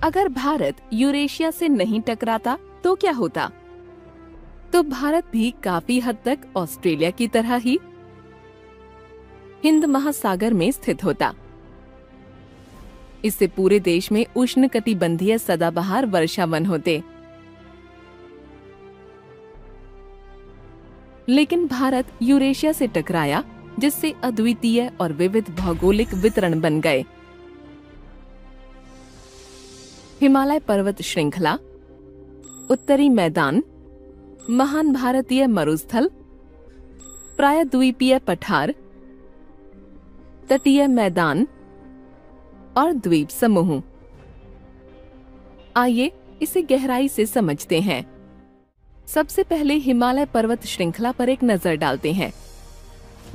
अगर भारत यूरेशिया से नहीं टकराता तो क्या होता? तो भारत भी काफी हद तक ऑस्ट्रेलिया की तरह ही हिंद महासागर में स्थित होता। इससे पूरे देश में उष्णकटिबंधीय सदाबहार वर्षावन होते। लेकिन भारत यूरेशिया से टकराया, जिससे अद्वितीय और विविध भौगोलिक वितरण बन गए। हिमालय पर्वत श्रृंखला, उत्तरी मैदान, महान भारतीय मरुस्थल, प्रायद्वीपीय पठार, तटीय मैदान और द्वीप समूह। आइए इसे गहराई से समझते हैं। सबसे पहले हिमालय पर्वत श्रृंखला पर एक नजर डालते हैं।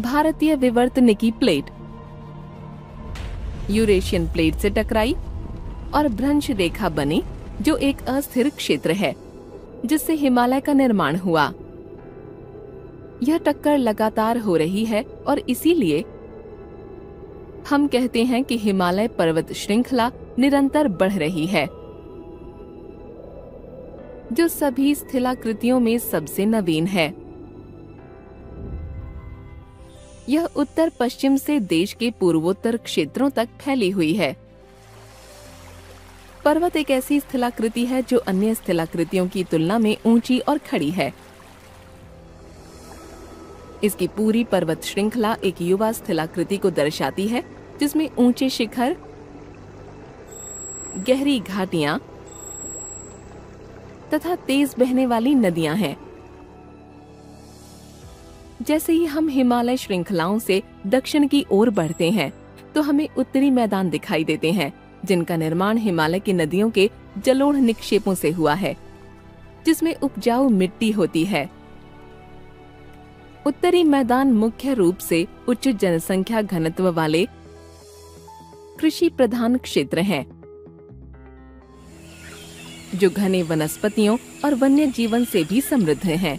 भारतीय विवर्तनिकी प्लेट यूरेशियन प्लेट से टकराई और भ्रंश रेखा बनी, जो एक अस्थिर क्षेत्र है जिससे हिमालय का निर्माण हुआ। यह टक्कर लगातार हो रही है और इसीलिए हम कहते हैं कि हिमालय पर्वत श्रृंखला निरंतर बढ़ रही है, जो सभी स्थिलाकृतियों में सबसे नवीन है। यह उत्तर पश्चिम से देश के पूर्वोत्तर क्षेत्रों तक फैली हुई है। पर्वत एक ऐसी स्थिलाकृति है जो अन्य स्थिलाकृतियों की तुलना में ऊंची और खड़ी है। इसकी पूरी पर्वत श्रृंखला एक युवा स्थिलाकृति को दर्शाती है, जिसमें ऊंचे शिखर, गहरी घाटियां तथा तेज बहने वाली नदियां हैं। जैसे ही हम हिमालय श्रृंखलाओं से दक्षिण की ओर बढ़ते हैं, तो हमें उत्तरी मैदान दिखाई देते हैं, जिनका निर्माण हिमालय की नदियों के जलोढ़ निक्षेपों से हुआ है, जिसमें उपजाऊ मिट्टी होती है। उत्तरी मैदान मुख्य रूप से उच्च जनसंख्या घनत्व वाले कृषि प्रधान क्षेत्र हैं, जो घने वनस्पतियों और वन्य जीवन से भी समृद्ध हैं।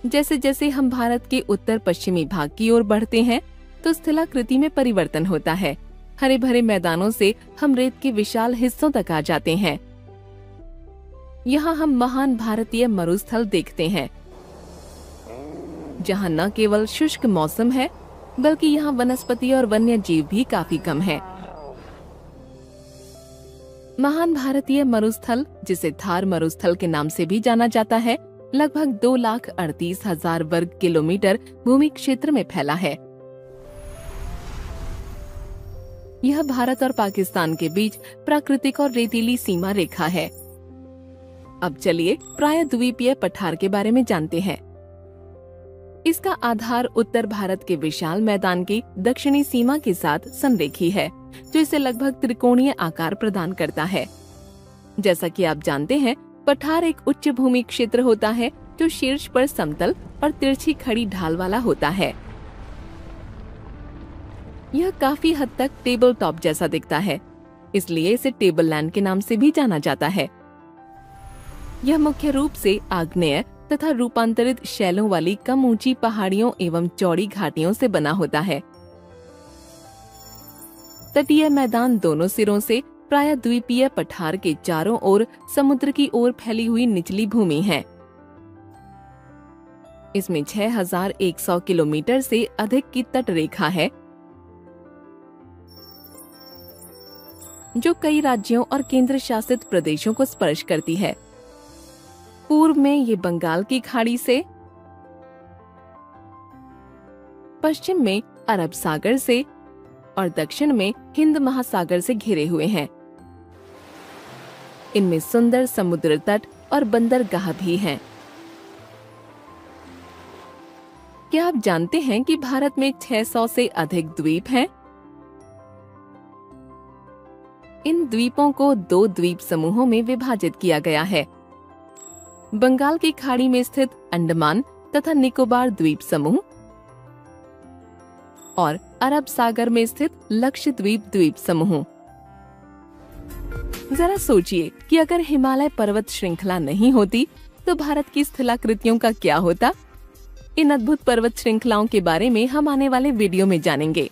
जैसे जैसे हम भारत के उत्तर पश्चिमी भाग की ओर बढ़ते हैं, तो स्थिलाकृति में परिवर्तन होता है। हरे भरे मैदानों से हम रेत के विशाल हिस्सों तक आ जाते हैं। यहाँ हम महान भारतीय मरुस्थल देखते हैं, जहाँ न केवल शुष्क मौसम है, बल्कि यहाँ वनस्पति और वन्य जीव भी काफी कम है। महान भारतीय मरुस्थल, जिसे थार मरुस्थल के नाम से भी जाना जाता है, लगभग 2,38,000 वर्ग किलोमीटर भूमि क्षेत्र में फैला है। यह भारत और पाकिस्तान के बीच प्राकृतिक और रेतीली सीमा रेखा है। अब चलिए प्रायद्वीपीय पठार के बारे में जानते हैं। इसका आधार उत्तर भारत के विशाल मैदान की दक्षिणी सीमा के साथ संरेखी है, जो इसे लगभग त्रिकोणीय आकार प्रदान करता है। जैसा कि आप जानते हैं, पठार एक उच्च भूमि क्षेत्र होता है, जो शीर्ष पर समतल और तिरछी खड़ी ढाल वाला होता है। यह काफी हद तक टेबल टॉप जैसा दिखता है, इसलिए इसे टेबल लैंड के नाम से भी जाना जाता है। यह मुख्य रूप से आग्नेय तथा रूपांतरित शैलों वाली कम ऊंची पहाड़ियों एवं चौड़ी घाटियों से बना होता है। तटीय मैदान दोनों सिरों से प्रायद्वीपीय पठार के चारों ओर समुद्र की ओर फैली हुई निचली भूमि है। इसमें 6,100 किलोमीटर से अधिक की तट रेखा है, जो कई राज्यों और केंद्र शासित प्रदेशों को स्पर्श करती है। पूर्व में ये बंगाल की खाड़ी से, पश्चिम में अरब सागर से और दक्षिण में हिंद महासागर से घिरे हुए हैं। इनमें सुंदर समुद्र तट और बंदरगाह भी हैं। क्या आप जानते हैं कि भारत में 600 से अधिक द्वीप हैं? इन द्वीपों को 2 द्वीप समूहों में विभाजित किया गया है। बंगाल की खाड़ी में स्थित अंडमान तथा निकोबार द्वीप समूह और अरब सागर में स्थित लक्षद्वीप द्वीप समूह। जरा सोचिए कि अगर हिमालय पर्वत श्रृंखला नहीं होती, तो भारत की स्थलाकृतियों का क्या होता? इन अद्भुत पर्वत श्रृंखलाओं के बारे में हम आने वाले वीडियो में जानेंगे।